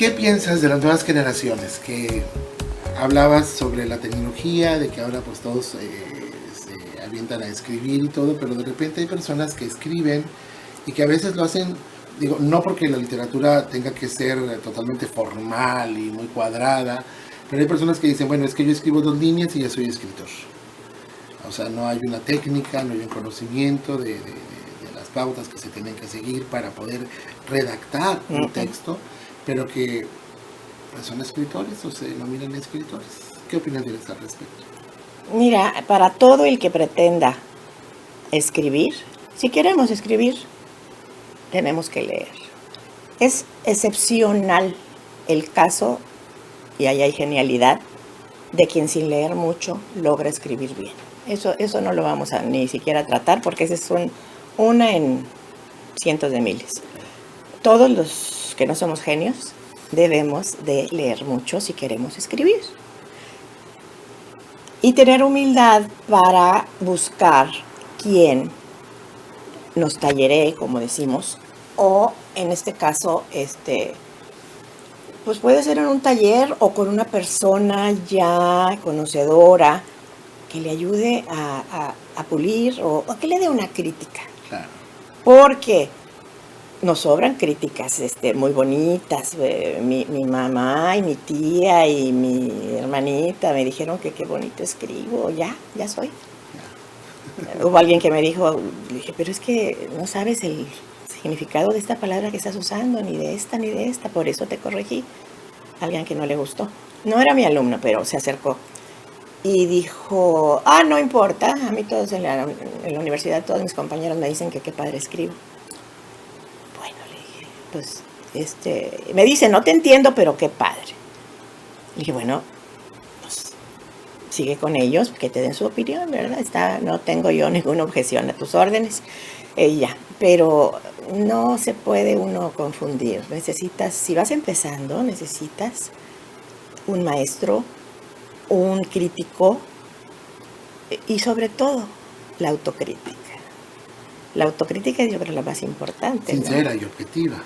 ¿Qué piensas de las nuevas generaciones? Que hablabas sobre la tecnología, de que ahora pues todos se avientan a escribir y todo, pero de repente hay personas que escriben y que a veces lo hacen, digo, no porque la literatura tenga que ser totalmente formal y muy cuadrada, pero hay personas que dicen, bueno, es que yo escribo 2 líneas y ya soy escritor. O sea, no hay una técnica, no hay un conocimiento de las pautas que se tienen que seguir para poder redactar un texto, pero que pues, son escritores o se denominan escritores. ¿Qué opinión tienes al respecto? Mira, para todo el que pretenda escribir, si queremos escribir, tenemos que leer. Es excepcional el caso, y ahí hay genialidad, de quien sin leer mucho logra escribir bien. Eso no lo vamos a ni siquiera tratar porque ese es una en cientos de miles. Todos los que no somos genios debemos de leer mucho si queremos escribir. Y tener humildad para buscar quien nos talleree, como decimos, o en este caso, pues puede ser en un taller o con una persona ya conocedora que le ayude a pulir o que le dé una crítica. Claro. Porque nos sobran críticas muy bonitas. Mi mamá y mi tía y mi hermanita me dijeron que qué bonito escribo. Ya soy. Hubo alguien que me dijo, le dije, pero es que no sabes el significado de esta palabra que estás usando, ni de esta, por eso te corregí. Alguien que no le gustó. No era mi alumno, pero se acercó. Y dijo, no importa, a mí todos en la universidad, todos mis compañeros me dicen que qué padre escribo. Bueno, le dije, pues, me dice, no te entiendo, pero qué padre. Le dije, bueno, pues, sigue con ellos, que te den su opinión, ¿verdad? No tengo yo ninguna objeción a tus órdenes. Ya, pero no se puede uno confundir. Necesitas, si vas empezando, necesitas un maestro, un crítico y sobre todo la autocrítica. La autocrítica es yo creo la más importante. Sincera, ¿no? Y objetiva.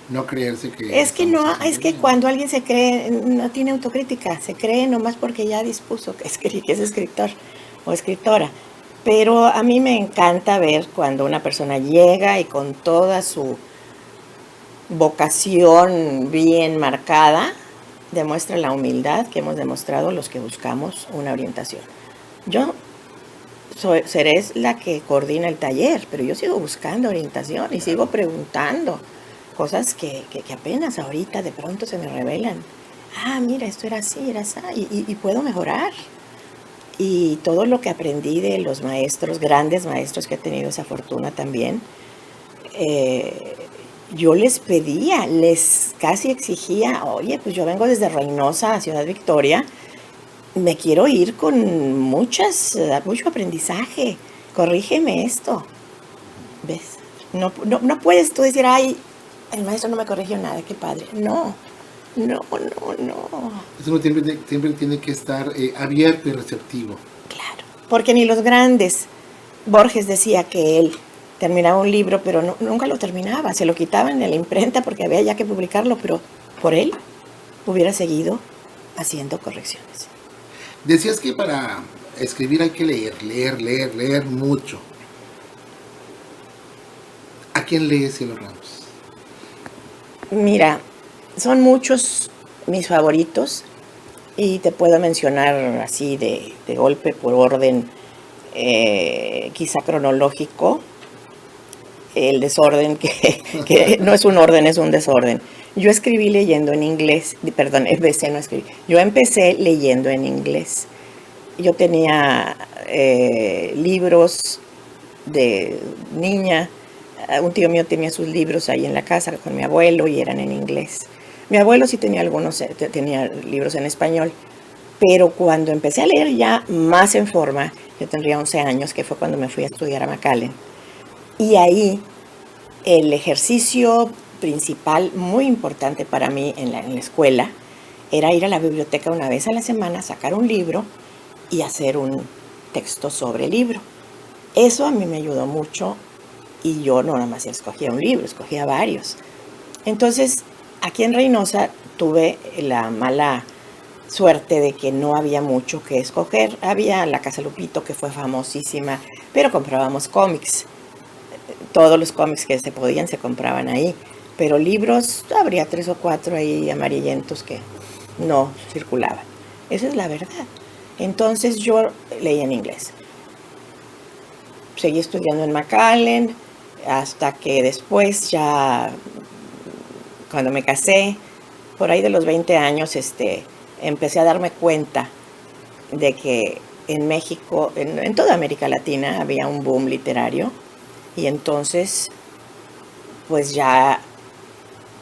No creerse que... Es que cuando alguien se cree, no tiene autocrítica, se cree nomás porque ya dispuso que es escritor o escritora. Pero a mí me encanta ver cuando una persona llega y con toda su vocación bien marcada, demuestra la humildad que hemos demostrado los que buscamos una orientación. Yo seré la que coordina el taller, pero yo sigo buscando orientación y sigo preguntando cosas que apenas ahorita de pronto se me revelan. Mira, esto era así, y puedo mejorar. Y todo lo que aprendí de los maestros, grandes maestros que he tenido esa fortuna también, yo les pedía, les casi exigía, oye, pues yo vengo desde Reynosa a Ciudad Victoria, me quiero ir con mucho aprendizaje, corrígeme esto. ¿Ves? No puedes tú decir, el maestro no me corrigió nada, qué padre. No. Eso uno siempre tiene que estar abierto y receptivo. Claro, porque ni los grandes. Borges decía que él terminaba un libro, pero nunca lo terminaba. Se lo quitaban de la imprenta porque había ya que publicarlo, pero por él hubiera seguido haciendo correcciones. Decías que para escribir hay que leer mucho. ¿A quién lees, Cielo Ramos? Mira, son muchos mis favoritos y te puedo mencionar así de golpe por orden, quizá cronológico, el desorden que no es un orden, es un desorden. Yo escribí leyendo en inglés, yo empecé leyendo en inglés. Yo tenía libros de niña, un tío mío tenía sus libros ahí en la casa con mi abuelo y eran en inglés. Mi abuelo sí tenía tenía libros en español, pero cuando empecé a leer ya más en forma, yo tendría 11 años, que fue cuando me fui a estudiar a McAllen. Y ahí el ejercicio principal, muy importante para mí en la escuela, era ir a la biblioteca una vez a la semana, sacar un libro y hacer un texto sobre el libro. Eso a mí me ayudó mucho y yo no nada más escogía un libro, escogía varios. Entonces, Aquí en Reynosa tuve la mala suerte de que no había mucho que escoger. Había la Casa Lupito, que fue famosísima, pero comprábamos cómics. Todos los cómics que se podían se compraban ahí. Pero libros, habría 3 o 4 ahí amarillentos que no circulaban. Esa es la verdad. Entonces yo leí en inglés. Seguí estudiando en McAllen hasta que después ya, cuando me casé, por ahí de los 20 años, empecé a darme cuenta de que en México, en toda América Latina, había un boom literario. Y entonces, pues ya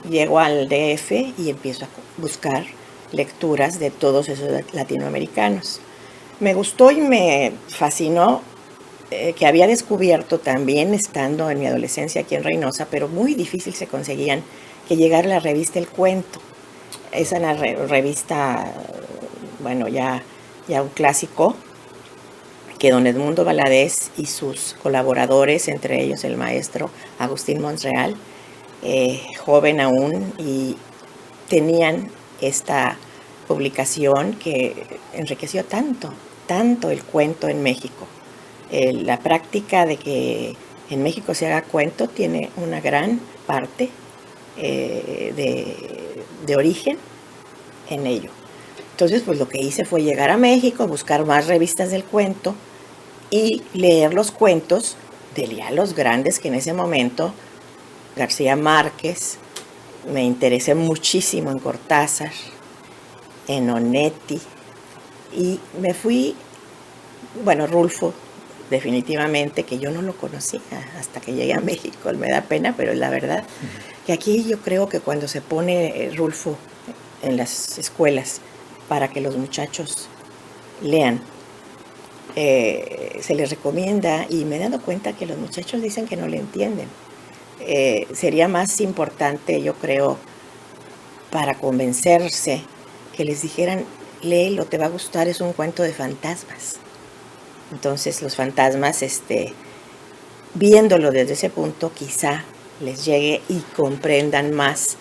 llego al DF y empiezo a buscar lecturas de todos esos latinoamericanos. Me gustó y me fascinó que había descubierto también estando en mi adolescencia aquí en Reynosa, pero muy difícil se conseguían, que llegara la revista El Cuento. Esa es una revista, bueno, ya un clásico, que don Edmundo Valadez y sus colaboradores, entre ellos el maestro Agustín Monreal, joven aún, y tenían esta publicación que enriqueció tanto el cuento en México. La práctica de que en México se haga cuento tiene una gran parte de origen en ello. Entonces, pues lo que hice fue llegar a México, buscar más revistas del cuento y leer los cuentos de ya los grandes que en ese momento, García Márquez, me interesé muchísimo en Cortázar, en Onetti, y me fui, bueno, Rulfo, definitivamente, que yo no lo conocía hasta que llegué a México. Me da pena, pero es la verdad. Que aquí yo creo que cuando se pone Rulfo en las escuelas para que los muchachos lean, se les recomienda, y me he dado cuenta que los muchachos dicen que no le entienden. Sería más importante, yo creo, para convencerse, que les dijeran, léelo, te va a gustar, es un cuento de fantasmas. Entonces los fantasmas, viéndolo desde ese punto, quizá les llegue y comprendan más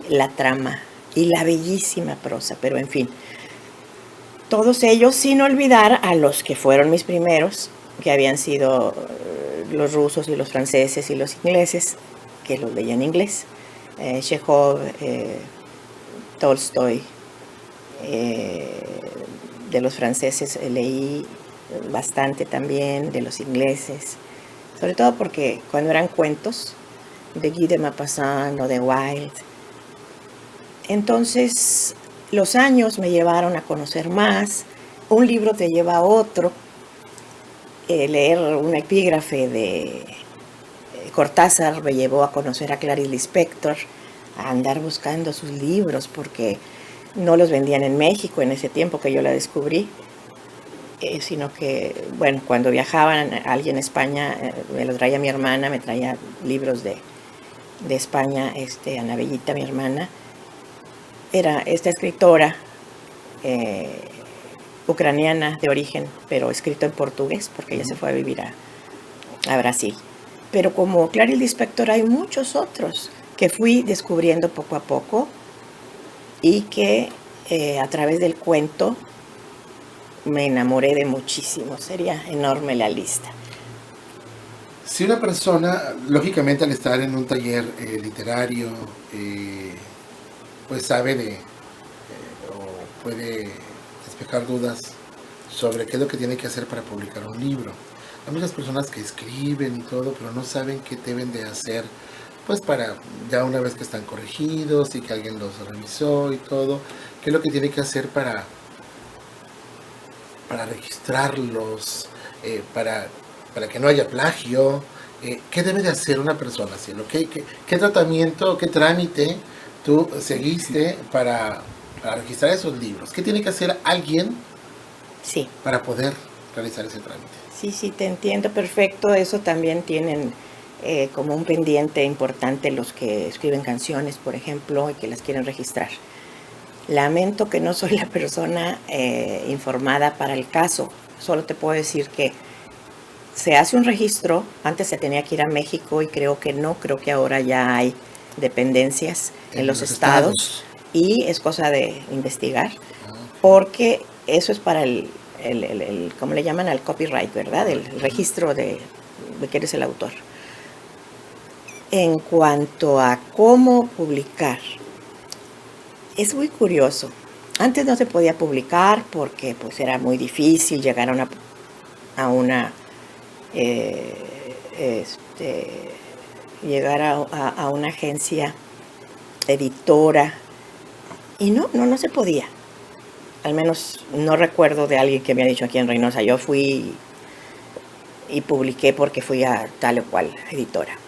la trama y la bellísima prosa. Pero en fin, todos ellos, sin olvidar a los que fueron mis primeros, que habían sido los rusos y los franceses y los ingleses, que los leía en inglés. Chekhov, Tolstoy. De los franceses leí bastante también, de los ingleses, sobre todo porque cuando eran cuentos de Guy de Maupassant o de Wilde. Entonces los años me llevaron a conocer más. Un libro te lleva a otro. Leer una epígrafe de Cortázar me llevó a conocer a Clarice Lispector, a andar buscando sus libros porque no los vendían en México en ese tiempo que yo la descubrí, sino que, bueno, cuando viajaban alguien a España, me lo traía mi hermana, me traía libros de España, Ana Bellita, mi hermana, era esta escritora ucraniana de origen, pero escrito en portugués, porque ella se fue a vivir a Brasil. Pero como Clarice Lispector hay muchos otros que fui descubriendo poco a poco, y que a través del cuento me enamoré de muchísimos. Sería enorme la lista. Si una persona, lógicamente al estar en un taller literario, pues sabe o puede despejar dudas sobre qué es lo que tiene que hacer para publicar un libro. Hay muchas personas que escriben y todo, pero no saben qué deben de hacer, pues para ya una vez que están corregidos y que alguien los revisó y todo, qué es lo que tiene que hacer para registrarlos, para que no haya plagio. ¿Qué debe de hacer una persona? ¿Qué tratamiento, qué trámite tú seguiste para registrar esos libros? ¿Qué tiene que hacer alguien para poder realizar ese trámite? Sí, te entiendo perfecto. Eso también tienen como un pendiente importante los que escriben canciones, por ejemplo, y que las quieren registrar. Lamento que no soy la persona informada para el caso. Solo te puedo decir que se hace un registro. Antes se tenía que ir a México y creo que ahora ya hay dependencias en los estados. estados y es cosa de investigar porque eso es para ¿cómo le llaman? Al copyright, ¿verdad? El registro de que eres el autor. En cuanto a cómo publicar, es muy curioso. Antes no se podía publicar porque pues era muy difícil llegar llegar a una agencia editora y no se podía. Al menos no recuerdo de alguien que me ha dicho aquí en Reynosa, yo fui y publiqué porque fui a tal o cual editora.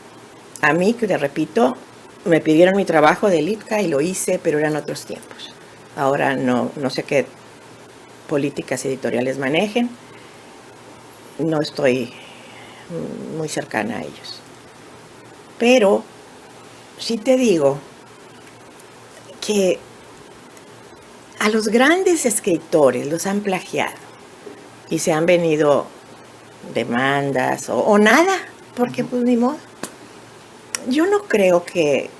A mí, que te repito, me pidieron mi trabajo de LITCA y lo hice, pero eran otros tiempos. Ahora no sé qué políticas editoriales manejen, no estoy muy cercana a ellos. Pero sí te digo que a los grandes escritores los han plagiado y se han venido demandas o nada, porque pues ni modo. Yo no creo que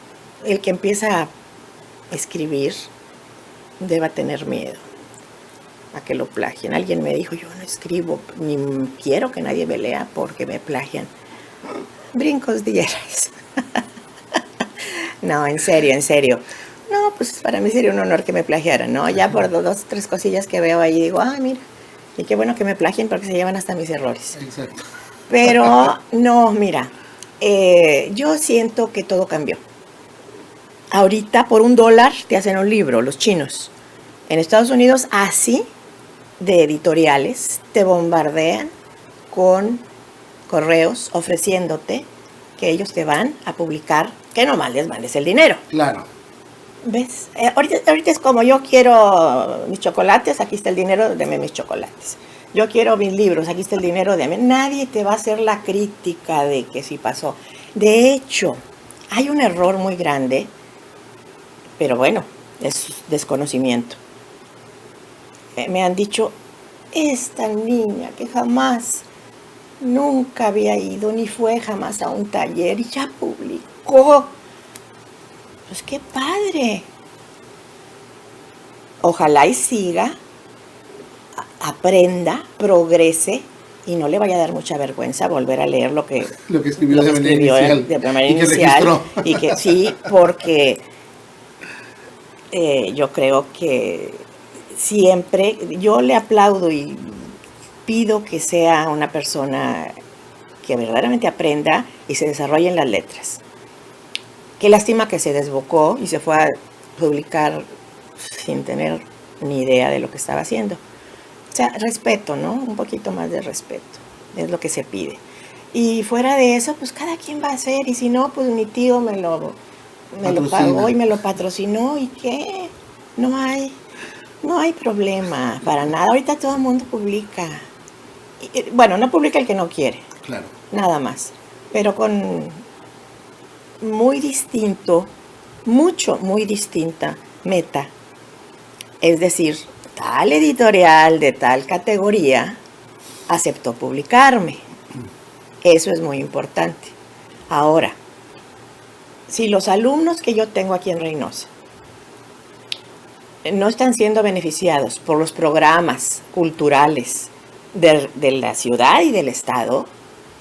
el que empieza a escribir deba tener miedo a que lo plagien. Alguien me dijo, yo no escribo, ni quiero que nadie me lea porque me plagian. Brincos dieras. No, en serio. No, pues para mí sería un honor que me plagiaran, ¿no? Ya por 2, 3 cosillas que veo ahí digo, ay, mira, y qué bueno que me plagien porque se llevan hasta mis errores. Exacto. Pero no, mira, yo siento que todo cambió. Ahorita por $1 te hacen un libro, los chinos. En Estados Unidos así de editoriales te bombardean con correos ofreciéndote que ellos te van a publicar, que nomás les mandes el dinero. Claro. ¿Ves? Ahorita es como yo quiero mis chocolates, aquí está el dinero, deme mis chocolates. Yo quiero mis libros, aquí está el dinero, deme. Nadie te va a hacer la crítica de que sí pasó. De hecho, hay un error muy grande, pero bueno, es desconocimiento. Me han dicho, esta niña que jamás, nunca había ido, ni fue jamás a un taller y ya publicó. Pues qué padre. Ojalá y siga, aprenda, progrese y no le vaya a dar mucha vergüenza volver a leer lo que escribió de manera inicial y que sí, porque yo creo que siempre yo le aplaudo y pido que sea una persona que verdaderamente aprenda y se desarrolle en las letras. Qué lástima que se desbocó y se fue a publicar sin tener ni idea de lo que estaba haciendo. O sea, respeto, ¿no? Un poquito más de respeto, es lo que se pide. Y fuera de eso, pues cada quien va a hacer, y si no, pues mi tío me lo pagó y me lo patrocinó, ¿y qué? No hay problema para nada. Ahorita todo el mundo publica. Bueno, no publica el que no quiere. Claro. Nada más. Pero con muy distinto, muy distinta meta. Es decir, tal editorial de tal categoría aceptó publicarme. Eso es muy importante. Ahora, si los alumnos que yo tengo aquí en Reynosa no están siendo beneficiados por los programas culturales de la ciudad y del estado,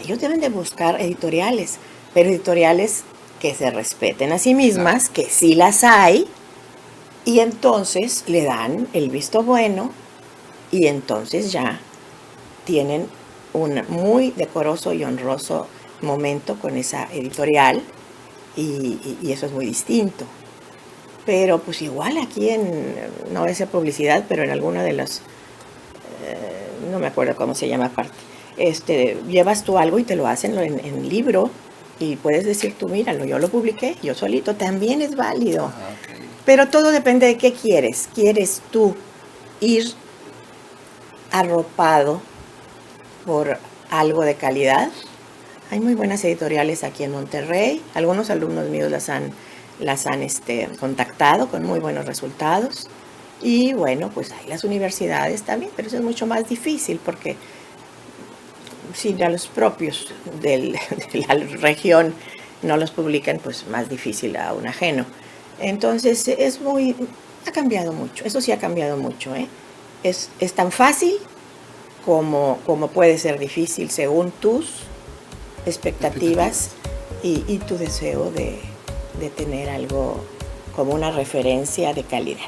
ellos deben de buscar editoriales, pero editoriales que se respeten a sí mismas, que sí las hay, y entonces le dan el visto bueno y entonces ya tienen un muy decoroso y honroso momento con esa editorial y eso es muy distinto. Pero pues igual aquí no voy a hacer publicidad, pero en alguna de las, no me acuerdo cómo se llama aparte, llevas tú algo y te lo hacen en libro y puedes decir tú, míralo, yo lo publiqué, yo solito, también es válido. Okay. Pero todo depende de qué quieres. ¿Quieres tú ir arropado por algo de calidad? Hay muy buenas editoriales aquí en Monterrey. Algunos alumnos míos las han contactado con muy buenos resultados. Y bueno, pues hay las universidades también, pero eso es mucho más difícil porque si a los propios de la región no los publican, pues más difícil a un ajeno. Entonces ha cambiado mucho, eso sí ha cambiado mucho, ¿eh? Es tan fácil como puede ser difícil según tus expectativas y tu deseo de tener algo como una referencia de calidad.